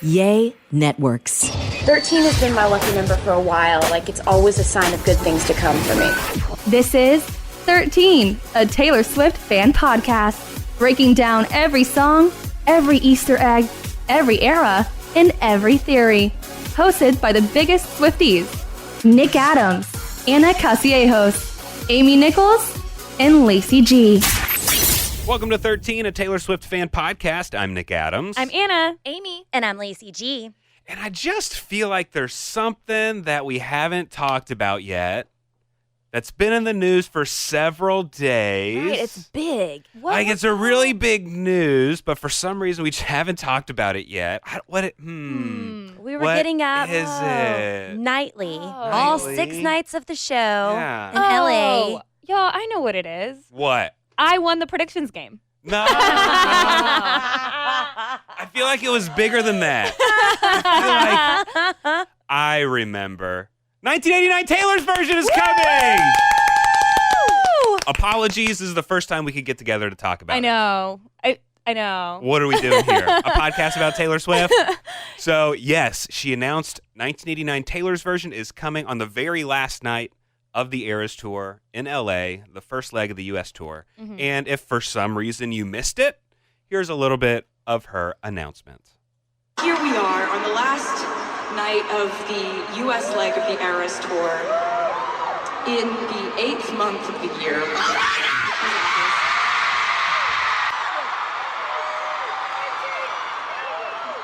Yay Networks. 13 has been my lucky number for a while. Like, it's always a sign of good things to come for me. This is 13, a Taylor Swift fan podcast, breaking down every song, every Easter egg, every era, and every theory. Hosted by the biggest Swifties, Nick Adams, Anna Cassiejos, Amy Nichols, and Lacey G. Welcome to 13, a Taylor Swift fan podcast. I'm Nick Adams. I'm Anna. Amy. And I'm Lacey G. And I just feel like there's something that we haven't talked about yet that's been in the news for several days. Right, it's big. It's a really big news, but for some reason we just haven't talked about it yet. We were getting up is it? nightly, all 6 nights of the show in LA. Y'all, I know what it is. What? I won the predictions game. No. I feel like it was bigger than that. I remember. 1989 Taylor's version is coming! Apologies, this is the first time we could get together to talk about I know. I know. What are we doing here? A podcast about Taylor Swift? So, yes, she announced 1989 Taylor's version is coming on the very last night of the Eras Tour in LA, the first leg of the U.S. tour. Mm-hmm. And if for some reason you missed it, here's a little bit of her announcement. Here we are on the last night of the U.S. leg of the Eras Tour in the 8th month of the year.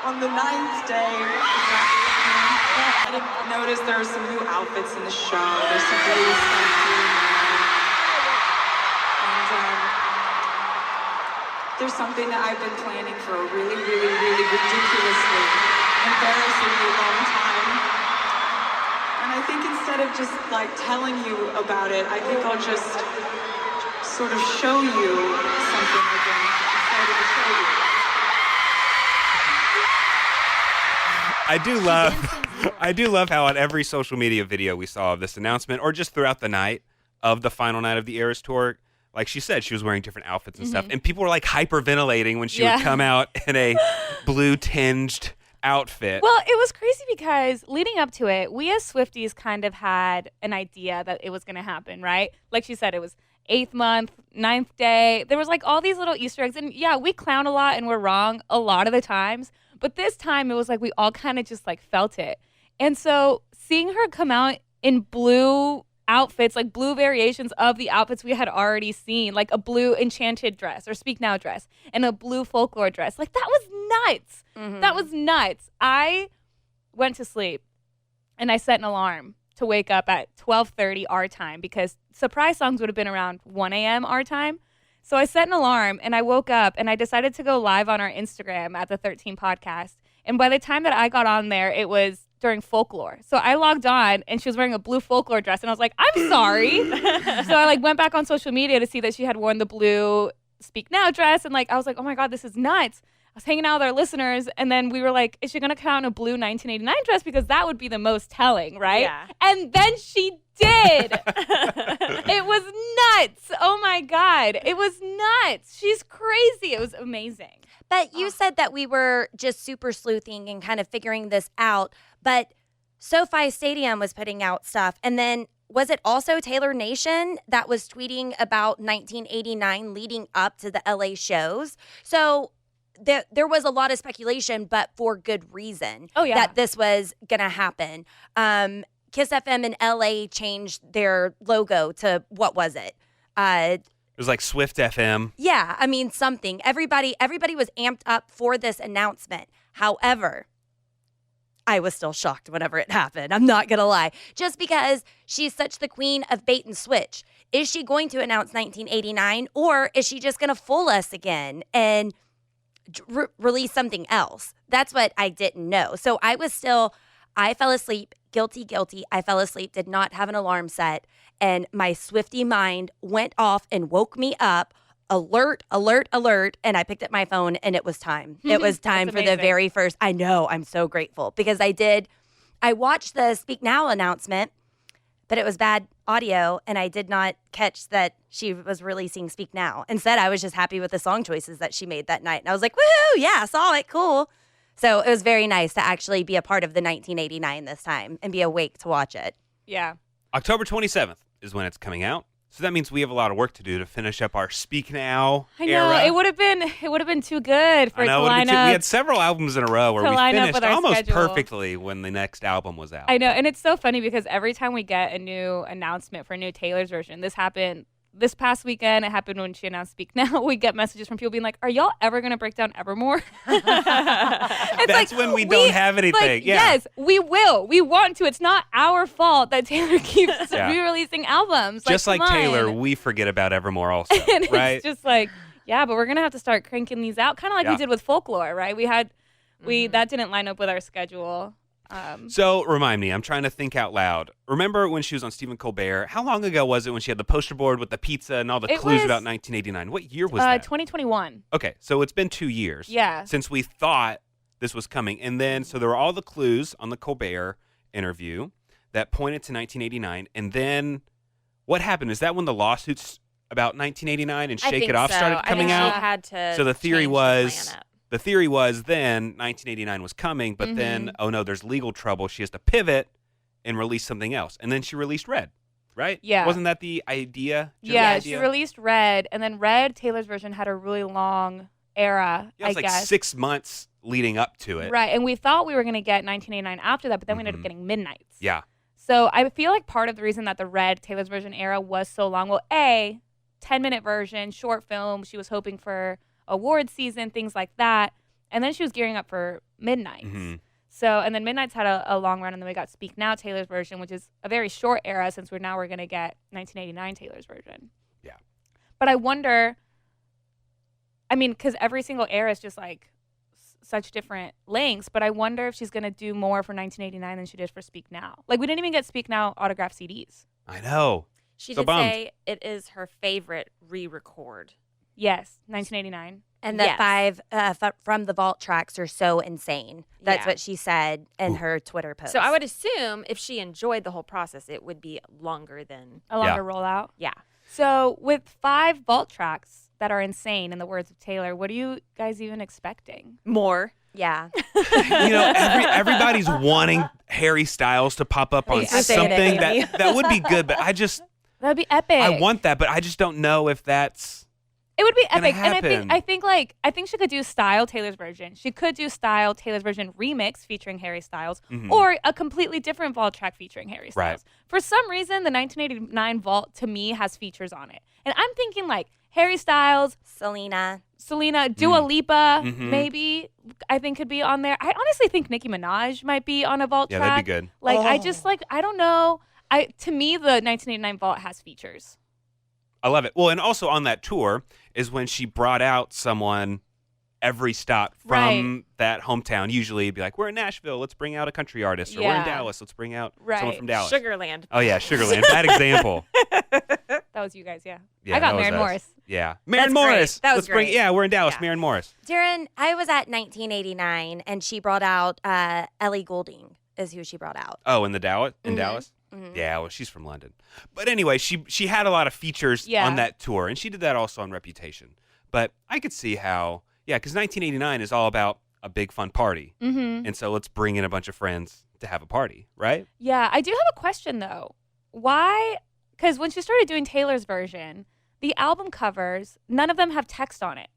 On the 9th day, I didn't notice there are some new outfits in the show. There's some blue stuff here and there's something that I've been planning for a really, really, really ridiculously, embarrassingly long time. And I think instead of just like telling you about it, I think I'll just sort of show you something I've been excited to show you. I do love how on every social media video we saw of this announcement, or just throughout the night of the final night of the Eras Tour, like she said, she was wearing different outfits and stuff, and people were like hyperventilating when she would come out in a blue-tinged outfit. Well, it was crazy because leading up to it, we as Swifties kind of had an idea that it was going to happen, right? Like she said, it was 8th month, 9th day. There was like all these little Easter eggs, and yeah, we clown a lot and we're wrong a lot of the times. But this time, it was like we all kind of just like felt it. And so seeing her come out in blue outfits, like blue variations of the outfits we had already seen, like a blue Enchanted dress or Speak Now dress and a blue Folklore dress, like that was nuts. Mm-hmm. That was nuts. I went to sleep and I set an alarm to wake up at 12:30 our time because surprise songs would have been around 1 a.m. our time. So I set an alarm and I woke up and I decided to go live on our Instagram at the 13 podcast. And by the time that I got on there, it was during Folklore. So I logged on and she was wearing a blue Folklore dress and I was like, I'm sorry. So I like went back on social media to see that she had worn the blue Speak Now dress. And like, I was like, oh my God, this is nuts. I was hanging out with our listeners and then we were like, is she going to come out in a blue 1989 dress? Because that would be the most telling, right? Yeah. And then she did. It was nuts. Oh my God. It was nuts. She's crazy. It was amazing. But you said that we were just super sleuthing and kind of figuring this out. But SoFi Stadium was putting out stuff. And then was it also Taylor Nation that was tweeting about 1989 leading up to the LA shows? So there was a lot of speculation, but for good reason. Oh, yeah. That this was going to happen. Kiss FM in LA changed their logo to, what was it? It was like Swift FM. Yeah, I mean, something. Everybody was amped up for this announcement. However, I was still shocked whenever it happened. I'm not going to lie. Just because she's such the queen of bait and switch. Is she going to announce 1989 or is she just going to fool us again and release something else? That's what I didn't know. So I fell asleep, guilty. I fell asleep, did not have an alarm set. And my Swiftie mind went off and woke me up, alert. And I picked up my phone and it was time. It was time for the very first. I know. I'm so grateful because I watched the Speak Now announcement, but it was bad audio and I did not catch that she was releasing Speak Now. Instead, I was just happy with the song choices that she made that night. And I was like, woohoo, yeah, saw it, cool. So it was very nice to actually be a part of the 1989 this time and be awake to watch it. Yeah. October 27th is when it's coming out. So that means we have a lot of work to do to finish up our Speak Now I know era. it would have been too good for I it know, to line we up. had several albums in a row where to we line up finished with our almost schedule. perfectly when the next album was out. I know, and it's so funny because every time we get a new announcement for a new Taylor's version, this happened this past weekend. It happened when she announced Speak Now. We get messages from people being like, "Are y'all ever going to break down Evermore?" That's when we don't have anything. Like, yeah. Yes, we will. We want to. It's not our fault that Taylor keeps Yeah. re-releasing albums. Just like come Taylor, on. we forget about Evermore also, And right? It's just like, yeah, but we're gonna have to start cranking these out, kind of like Yeah. we did with Folklore, right? That didn't line up with our schedule. So remind me, I'm trying to think out loud. Remember when she was on Stephen Colbert? How long ago was it when she had the poster board with the pizza and all the It clues was, about 1989? What year was that? 2021. Okay, so it's been 2 years. Yeah. Since we thought this was coming. And then, so there were all the clues on the Colbert interview that pointed to 1989. And then what happened? Is that when the lawsuits about 1989 and Shake It Off started coming out? She had to So the theory change was, the lineup. the theory was then 1989 was coming, but then, oh no, there's legal trouble. She has to pivot and release something else. And then she released Red, right? Yeah. Wasn't that the idea? Jim, the Yeah, idea? she released Red, and then Red, Taylor's version, had a really long era, Yeah, it was I like guess. 6 months leading up to it. Right, and we thought we were going to get 1989 after that, but then we ended up getting Midnights. Yeah. So I feel like part of the reason that the Red Taylor's version era was so long, well, 10-minute version, short film, she was hoping for award season, things like that. And then she was gearing up for Midnights. Mhm. So, and then Midnights had a long run, and then we got Speak Now Taylor's version, which is a very short era since we're going to get 1989 Taylor's version. Yeah. But I wonder, I mean, because every single era is just like such different lengths, but I wonder if she's going to do more for 1989 than she did for Speak Now. Like, we didn't even get Speak Now autographed CDs. I know. She So did bummed. say it is her favorite re-record. Yes, 1989. And the Yes. 5 from the vault tracks are so insane. That's Yeah. what she said in her Twitter post. So I would assume if she enjoyed the whole process, it would be longer than. A longer rollout. Yeah. So, with 5 vault tracks that are insane, in the words of Taylor, what are you guys even expecting? More. Yeah. You know, everybody's wanting Harry Styles to pop up on You're saying it, something Amy. that would be good, but That'd be epic. I want that, but I just don't know if that's It would be gonna epic, and happen. I think she could do Style Taylor's version. She could do Style Taylor's version remix featuring Harry Styles, or a completely different vault track featuring Harry Styles. Right. For some reason, the 1989 vault to me has features on it, and I'm thinking like Harry Styles, Selena. Dua Lipa, Mhm. maybe I think could be on there. I honestly think Nicki Minaj might be on a vault Yeah, track. that'd be good. Like I don't know. To me, the 1989 vault has features. I love it. Well, and also on that tour is when she brought out someone every stop from that hometown. Usually it'd be like, we're in Nashville, let's bring out a country artist, or we're in Yeah. Dallas, let's bring out someone Right. from Dallas. Sugarland. Oh yeah, Sugarland. Bad example. That was you guys, yeah. Yeah, I got that was Maren us. Morris. Yeah. Maren That's Morris. great. That was Let's bring great. Yeah, we're in Dallas. Yeah. Maren Morris. Darren, I was at 1989 and she brought out Ellie Goulding is who she brought out. Oh, in Dallas? Dallas? Yeah, well, she's from London. But anyway, she had a lot of features Yeah. on that tour, and she did that also on Reputation. But I could see how, because 1989 is all about a big fun party. Mm-hmm. And so let's bring in a bunch of friends to have a party, right? Yeah, I do have a question though. Why? Because when she started doing Taylor's version, the album covers, none of them have text on it.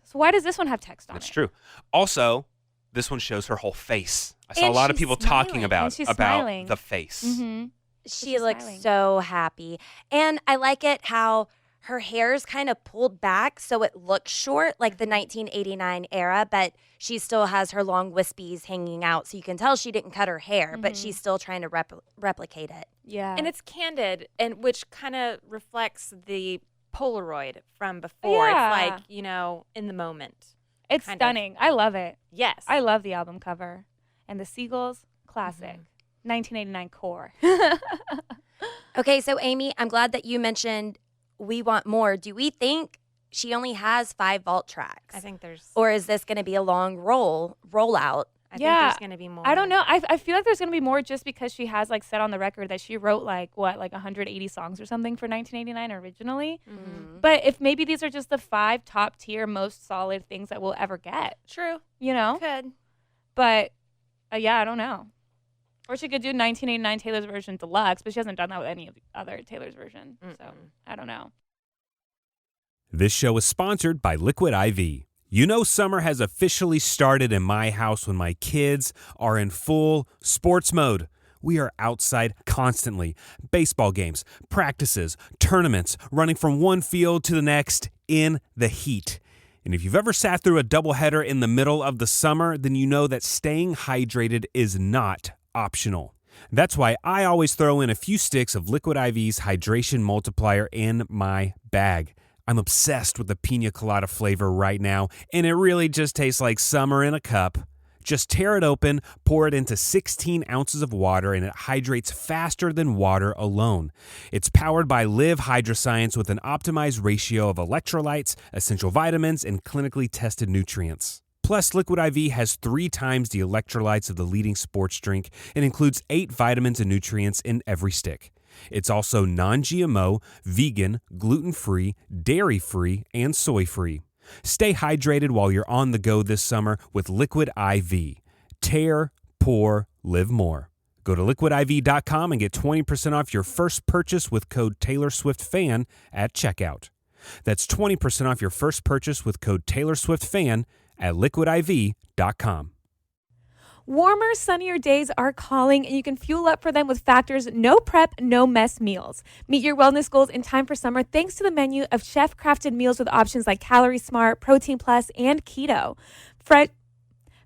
So why does this one have text on That's it? true. Also, this one shows her whole face. I saw And a lot of she's people talking smiling. about And she's smiling. the face. Mm-hmm. She she's looks smiling. so happy. And I like it how her hair's kind of pulled back so it looks short like the 1989 era, but she still has her long wispies hanging out. So you can tell she didn't cut her hair, but she's still trying to replicate it. Yeah. And it's candid, and which kind of reflects the Polaroid from before. Yeah. It's like, in the moment. it's kind of. stunning. I love it. Yes. I love the album cover. And the Seagulls, classic. 1989 core. Okay, so Amy, I'm glad that you mentioned We Want More. Do we think she only has 5 vault tracks? I think there's. Or is this going to be a long rollout I think there's going to be more. I don't know. I feel like there's going to be more just because she has like said on the record that she wrote like 180 songs or something for 1989 originally. Mm-hmm. But if maybe these are just the 5 top tier most solid things that we'll ever get, True. you know? Could. But yeah, I don't know. Or she could do 1989 Taylor's version deluxe, but she hasn't done that with any of the other Taylor's version. So I don't know. This show is sponsored by Liquid IV. You know summer has officially started in my house when my kids are in full sports mode. We are outside constantly. Baseball games, practices, tournaments, running from one field to the next in the heat. And if you've ever sat through a doubleheader in the middle of the summer, then you know that staying hydrated is not optional. That's why I always throw in a few sticks of Liquid IV's hydration multiplier in my bag. I'm obsessed with the pina colada flavor right now, and it really just tastes like summer in a cup. Just tear it open, pour it into 16 ounces of water, and it hydrates faster than water alone. It's powered by Live Hydroscience with an optimized ratio of electrolytes, essential vitamins, and clinically tested nutrients. Plus, Liquid IV has 3 times the electrolytes of the leading sports drink and includes 8 vitamins and nutrients in every stick. It's also non-GMO, vegan, gluten-free, dairy-free, and soy-free. Stay hydrated while you're on the go this summer with Liquid IV. Tear, pour, live more. Go to liquidiv.com and get 20% off your first purchase with code TaylorSwiftFan at checkout. That's 20% off your first purchase with code TaylorSwiftFan at liquidiv.com. Warmer, sunnier days are calling, and you can fuel up for them with Factor's no prep, no mess meals. Meet your wellness goals in time for summer thanks to the menu of chef-crafted meals with options like Calorie Smart, Protein Plus, and Keto.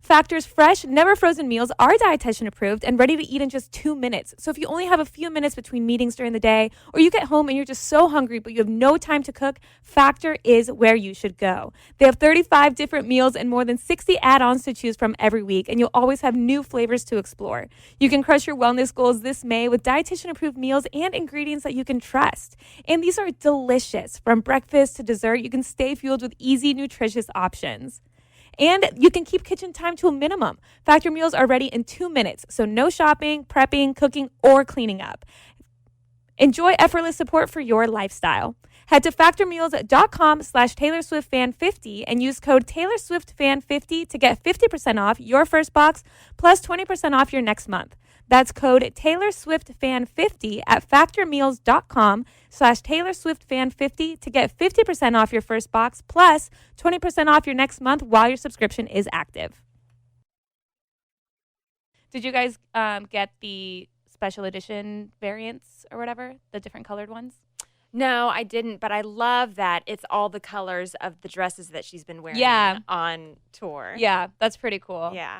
Factor's fresh, never frozen meals are dietitian approved and ready to eat in just 2 minutes. So if you only have a few minutes between meetings during the day, or you get home and you're just so hungry but you have no time to cook, Factor is where you should go. They have 35 different meals and more than 60 add-ons to choose from every week, and you'll always have new flavors to explore. You can crush your wellness goals this May with dietitian approved meals and ingredients that you can trust. And these are delicious. From breakfast to dessert, you can stay fueled with easy, nutritious options. And you can keep kitchen time to a minimum. Factor meals are ready in 2 minutes, so no shopping, prepping, cooking, or cleaning up. Enjoy effortless support for your lifestyle. Head to factormeals.com/TaylorSwiftFan50 and use code TaylorSwiftFan50 to get 50% off your first box plus 20% off your next month. That's code TaylorSwiftFan50 at factormeals.com/TaylorSwiftFan50 to get 50% off your first box plus 20% off your next month while your subscription is active. Did you guys get the special edition variants or whatever, the different colored ones? No, I didn't, but I love that it's all the colors of the dresses that she's been wearing on tour. Yeah, that's pretty cool. Yeah.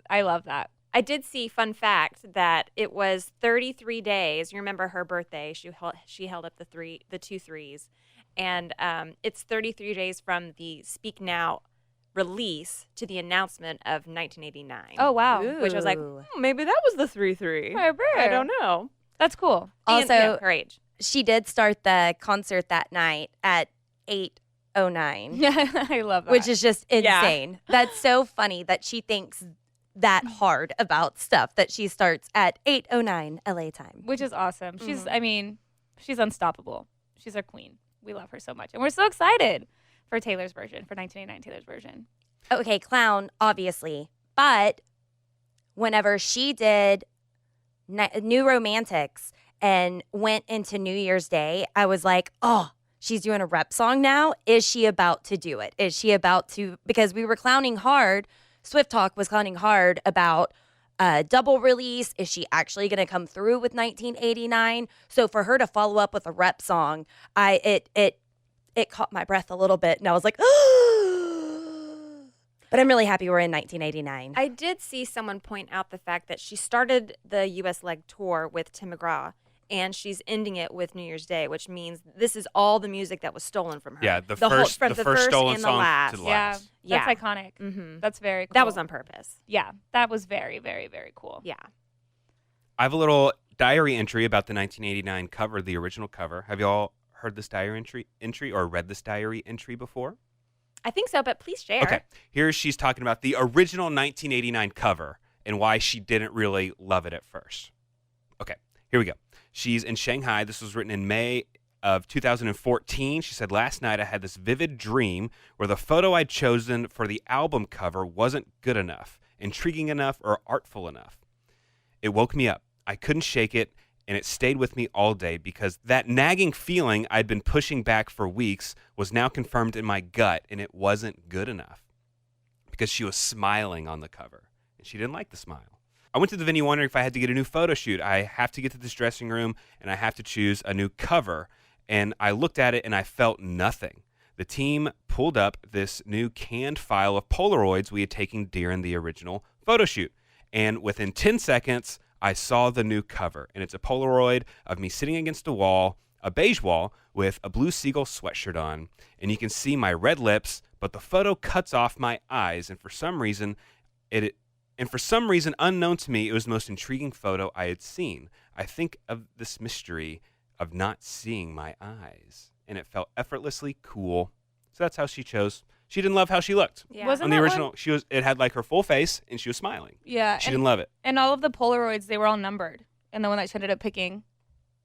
I love that. I did see, fun fact, that it was 33 days. You remember her birthday. She held up the 2 threes. And it's 33 days from the Speak Now release to the announcement of 1989. Oh, wow. Which I was like, maybe that was the 3-3. I don't know. That's cool. Also, and, her age. She did start the concert that night at 8:09. I love that. Which is just insane. That's so funny that she thinks that hard about stuff that she starts at 8:09 LA time. Which is awesome. She's unstoppable. She's our queen. We love her so much. And we're so excited for Taylor's version, for 1989 Taylor's version. Okay, clown, obviously. But whenever she did New Romantics and went into New Year's Day, I was like, oh, she's doing a rep song now. Is she about to do it? Is she about to? Because we were clowning hard. Swift Talk was clowning hard about double release. Is she actually going to come through with 1989? So for her to follow up with a rep song, it caught my breath a little bit, and I was like, but I'm really happy we're in 1989. I did see someone point out the fact that she started the U.S. leg tour with Tim McGraw, and she's ending it with New Year's Day, which means this is all the music that was stolen from her. Yeah, the first stolen and song the last. to the last. Yeah, that's iconic. Mm-hmm. That's very cool. That was on purpose. Yeah, that was very, very, very cool. Yeah. I have a little diary entry about the 1989 cover, the original cover. Have y'all heard this diary entry or read this diary entry before? I think so, but please share. Okay. Here she's talking about the original 1989 cover and why she didn't really love it at first. Okay, here we go. She's in Shanghai. This was written in May of 2014. She said, last night I had this vivid dream where the photo I'd chosen for the album cover wasn't good enough, intriguing enough, or artful enough. It woke me up. I couldn't shake it, and it stayed with me all day because that nagging feeling I'd been pushing back for weeks was now confirmed in my gut, and it wasn't good enough because she was smiling on the cover, and she didn't like the smile. I went to the venue wondering if I had to get a new photo shoot. I have to get to this dressing room, and I have to choose a new cover, and I looked at it, and I felt nothing. The team pulled up this new canned file of Polaroids we had taken during the original photo shoot, and within 10 seconds, I saw the new cover, and it's a Polaroid of me sitting against a wall, a beige wall, with a blue seagull sweatshirt on, and you can see my red lips, but the photo cuts off my eyes, and for some reason unknown to me, it was the most intriguing photo I had seen. I think of this mystery of not seeing my eyes, and it felt effortlessly cool. So that's how she chose. She didn't love how she looked. Yeah. Wasn't On the that original, it had like her full face, and she was smiling. Yeah. She didn't love it. And all of the Polaroids, they were all numbered. And the one that she ended up picking,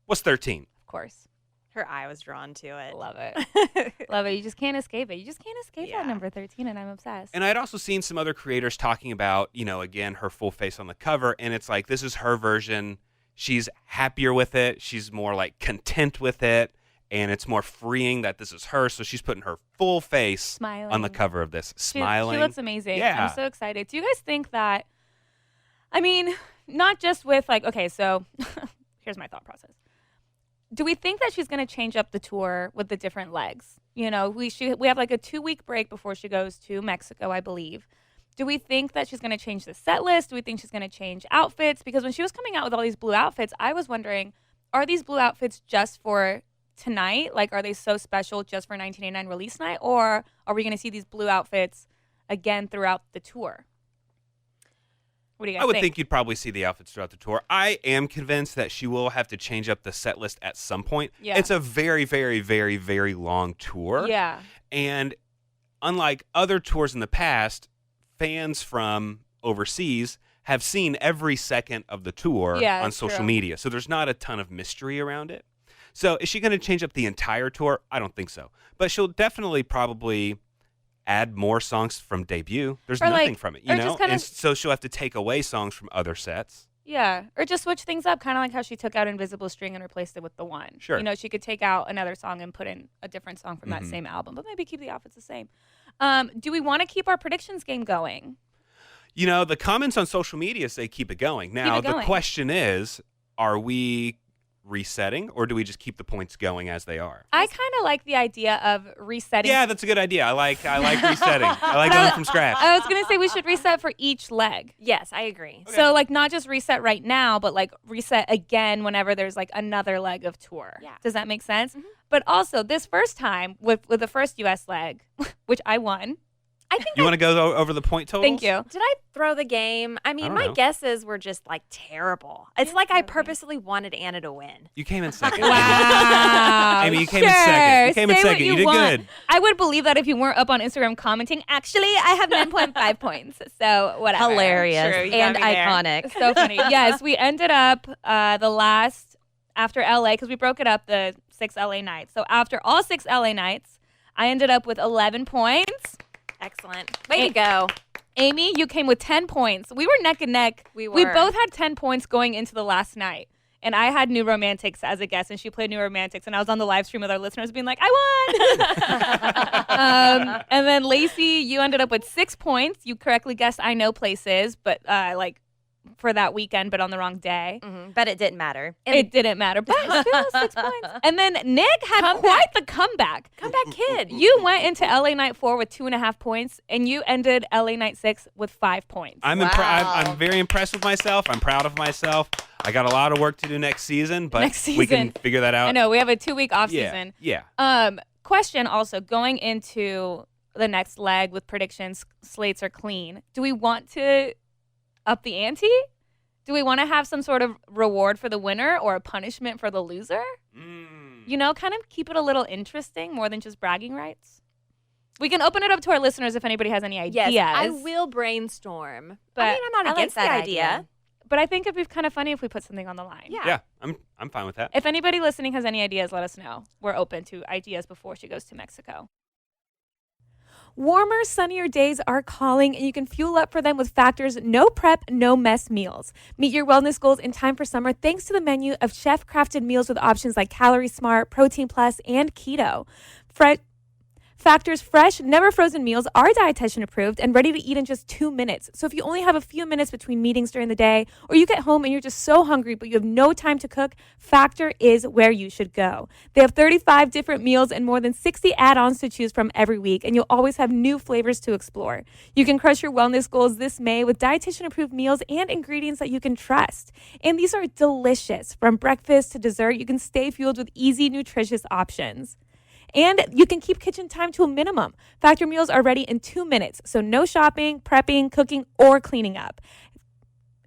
What's 13? of course. Her eye was drawn to it. Love it. Love it. You just can't escape it. You just can't escape Yeah. that number 13, and I'm obsessed. And I'd also seen some other creators talking about, again, her full face on the cover, and it's like, this is her version. She's happier with it. She's more like content with it, and it's more freeing that this is her. So she's putting her full face Smiling. on the cover of this, She smiling. looks amazing. Yeah. I'm so excited. Do you guys think that, I mean, not just with like, okay, so here's my thought process. Do we think that she's going to change up the tour with the different legs? We have like a 2-week break before she goes to Mexico, I believe. Do we think that she's going to change the set list? Do we think she's going to change outfits? Because when she was coming out with all these blue outfits, I was wondering, are these blue outfits just for tonight? Like, are they so special just for 1989 release night? Or are we going to see these blue outfits again throughout the tour? What do you guys I would think? think you'd probably see the outfits throughout the tour. I am convinced that she will have to change up the set list at some point. Yeah. It's a very, very, very, very long tour. Yeah. And unlike other tours in the past, fans from overseas have seen every second of the tour Yeah, on that's social true. media. So there's not a ton of mystery around it. So is she going to change up the entire tour? I don't think so. But she'll definitely probably add more songs from debut. There's Or, nothing like- from it, or just kinda- and so she'll have to take away songs from other sets. Yeah. Or just switch things up, kind of like how she took out Invisible String and replaced it with the one. Sure. She could take out another song and put in a different song from that Mhm. same album, but maybe keep the outfits the same. Do we want to keep our predictions game going? The comments on social media say keep it going. Now, it going. the question is, are we resetting, or do we just keep the points going as they are? I kind of like the idea of resetting. Yeah, that's a good idea. I like resetting. I like going from scratch. I was going to say we should reset for each leg. Yes, I agree. So, like, not just reset right now, but, like, reset again whenever there's, like, another leg of tour. Yeah. Does that make sense? But also, this first time, with the first U.S. leg, which I won. I think You want to go over the point totals? Thank you. Did I throw the game? I mean, don't my know. guesses were just like terrible. It's like I purposely wanted Anna to win. You came in second. Wow. Amy, you came in second. You came in Say what second. You did want. good. I would believe that if you weren't up on Instagram commenting. Actually, I have 9.5 points. So, whatever. Hilarious True, you and got me there. iconic. So funny. Yes, we ended up the last, after LA, because we broke it up the 6 LA nights. So, after all 6 LA nights, I ended up with 11 points. Excellent. Way to go. Amy, you came with 10 points. We were neck and neck. We We were. both had 10 points going into the last night. And I had New Romantics as a guest, and she played New Romantics. And I was on the live stream with our listeners being like, I won! And then Lacey, you ended up with 6 points. You correctly guessed I Know Places, but for that weekend, but on the wrong day. But it didn't matter. It didn't matter, but still 6 points. And then Nick had quite the comeback. Comeback kid. You went into LA Night 4 with 2.5 points, and you ended LA Night 6 with 5 points. I'm very impressed with myself. I'm proud of myself. I got a lot of work to do next season, but Next we can season. figure that out. I know, we have a 2-week off Yeah. season. Yeah. Question also, going into the next leg with predictions, slates are clean. Do we want to up the ante? Do we want to have some sort of reward for the winner or a punishment for the loser? Kind of keep it a little interesting more than just bragging rights. We can open it up to our listeners if anybody has any ideas. Yes, I will brainstorm. But I mean, I'm not I like against the that idea. idea. But I think it'd be kind of funny if we put something on the line. Yeah. I'm fine with that. If anybody listening has any ideas, let us know. We're open to ideas before she goes to Mexico. Warmer, sunnier days are calling, and you can fuel up for them with Factor's no prep, no mess meals. Meet your wellness goals in time for summer thanks to the menu of chef-crafted meals with options like Calorie Smart, Protein Plus, and Keto. Factor's fresh, never frozen meals are dietitian approved and ready to eat in just 2 minutes. So if you only have a few minutes between meetings during the day, or you get home and you're just so hungry but you have no time to cook, Factor is where you should go. They have 35 different meals and more than 60 add-ons to choose from every week, and you'll always have new flavors to explore. You can crush your wellness goals this May with dietitian approved meals and ingredients that you can trust. And these are delicious. From breakfast to dessert, you can stay fueled with easy, nutritious options. And you can keep kitchen time to a minimum. Factor meals are ready in 2 minutes, so no shopping, prepping, cooking, or cleaning up.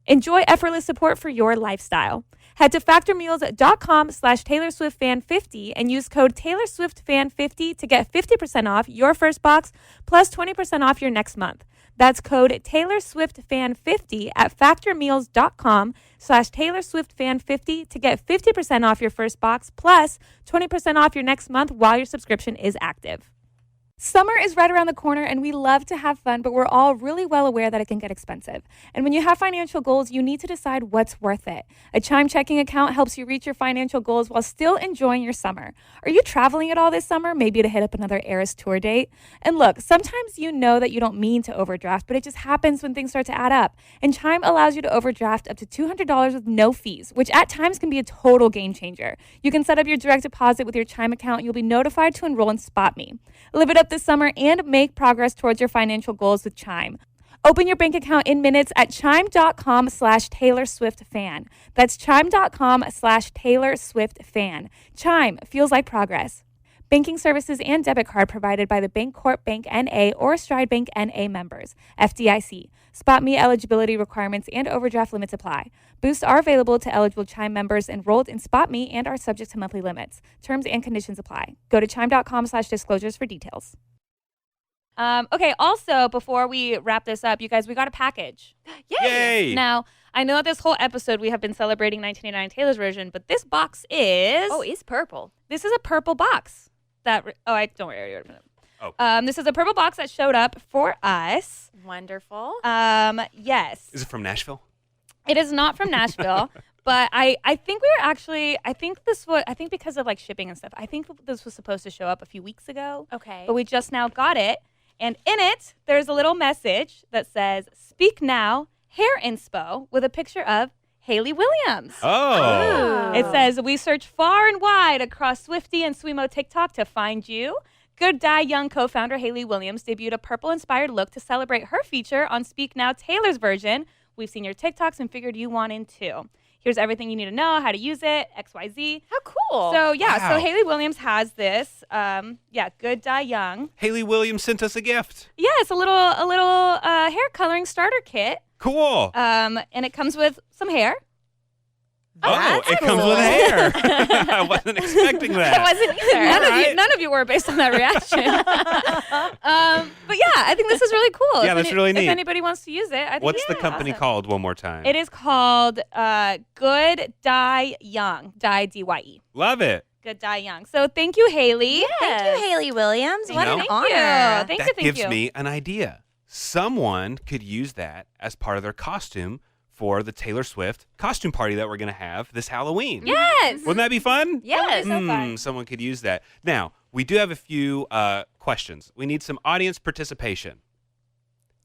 Enjoy effortless support for your lifestyle. Head to factormeals.com/TaylorSwiftFan50 and use code TaylorSwiftFan50 to get 50% off your first box plus 20% off your next month. That's code TaylorSwiftFan50 at factormeals.com/TaylorSwiftFan50 to get 50% off your first box plus 20% off your next month while your subscription is active. Summer is right around the corner, and we love to have fun, but we're all really well aware that it can get expensive. And when you have financial goals, you need to decide what's worth it. A Chime checking account helps you reach your financial goals while still enjoying your summer. Are you traveling at all this summer? Maybe to hit up another Eras tour date? And look, sometimes you know that you don't mean to overdraft, but it just happens when things start to add up. And Chime allows you to overdraft up to $200 with no fees, which at times can be a total game changer. You can set up your direct deposit with your Chime account, and you'll be notified to enroll in SpotMe. Live it up this summer and make progress towards your financial goals with Chime. Open your bank account in minutes at chime.com/TaylorSwiftFan. That's chime.com/TaylorSwiftFan. Chime feels like progress. Banking services and debit card provided by the Bancorp Bank N.A. or Stride Bank N.A. members. FDIC. SpotMe eligibility requirements and overdraft limits apply. Boosts are available to eligible Chime members enrolled in SpotMe and are subject to monthly limits. Terms and conditions apply. Go to chime.com/disclosures for details. Okay, also, before we wrap this up, you guys, we got a package. Yay! Now, I know that this whole episode we have been celebrating 1989 Taylor's version, but this box is... Oh, it's purple. This is a purple box. Don't worry, I already opened it. Oh. This is a purple box that showed up for us. Wonderful. Yes. Is it from Nashville? It is not from Nashville, but I think we were actually, I think because of like shipping and stuff, I think this was supposed to show up a few weeks ago. Okay. But we just now got it. And in it, there's a little message that says, "Speak Now, Hair Inspo," with a picture of Hayley Williams. Oh. It says, "We search far and wide across SwifTea and Swimo TikTok to find you." Good Die Young co-founder Hayley Williams debuted a purple-inspired look to celebrate her feature on Speak Now Taylor's version. We've seen your TikToks and figured you want in too. Here's everything you need to know, how to use it, XYZ. How cool. So, yeah, Wow. so Hayley Williams has this. Good Die Young. Haley Williams sent us a gift. Yeah, it's a little hair coloring starter kit. Cool. And it comes with some hair. It comes with hair. I wasn't expecting that. I wasn't either. All None of you were based on that reaction. But yeah, I think this is really cool. Yeah, that's really neat. If anybody wants to use it, I think What's the company awesome. called one more time? It is called Good Die Young. Die, D-Y-E. Love it. Good Die Young. So thank you, Hayley. Thank you, Hayley Williams. You What know? an Thank honor. you. Thank That you. gives me an idea. Someone could use that as part of their costume for the Taylor Swift costume party that we're going to have this Halloween. Yes. Wouldn't that be fun? Yes. So fun. Someone could use that. Now, we do have a few questions. We need some audience participation.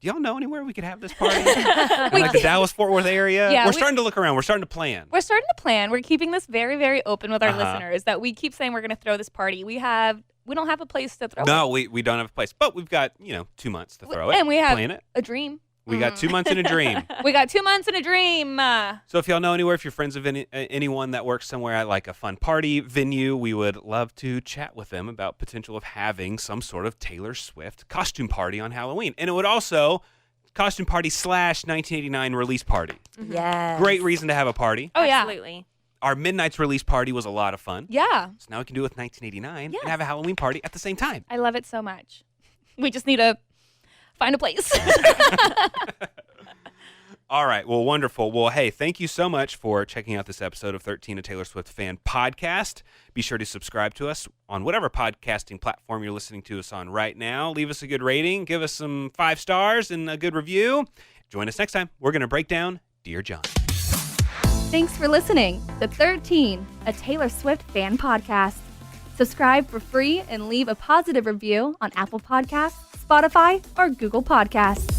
Do y'all know anywhere we could have this party? In like the Dallas-Fort Worth area? Yeah, we're starting to look around. We're starting to plan. We're starting to plan. We're keeping this very, very open with our Uh-huh. listeners that we keep saying we're going to throw this party. We don't have a place to throw it. No, we don't have a place. But we've got, 2 months to throw it. And we have plan it. a dream. We got 2 months in a dream. We got 2 months in a dream. So if y'all know anywhere, if you're friends of anyone that works somewhere at like a fun party venue, we would love to chat with them about potential of having some sort of Taylor Swift costume party on Halloween. And it would also costume party / 1989 release party. Yes. Great reason to have a party. Oh, yeah. Absolutely. Our Midnight's release party was a lot of fun. Yeah. So now we can do it with 1989 Yes. and have a Halloween party at the same time. I love it so much. We just need to find a place. All right. Well, wonderful. Well, hey, thank you so much for checking out this episode of 13, a Taylor Swift Fan Podcast. Be sure to subscribe to us on whatever podcasting platform you're listening to us on right now. Leave us a good rating. Give us some 5 stars and a good review. Join us next time. We're going to break down Dear John. Thanks for listening to 13, a Taylor Swift Fan Podcast. Subscribe for free and leave a positive review on Apple Podcasts, Spotify, or Google Podcasts.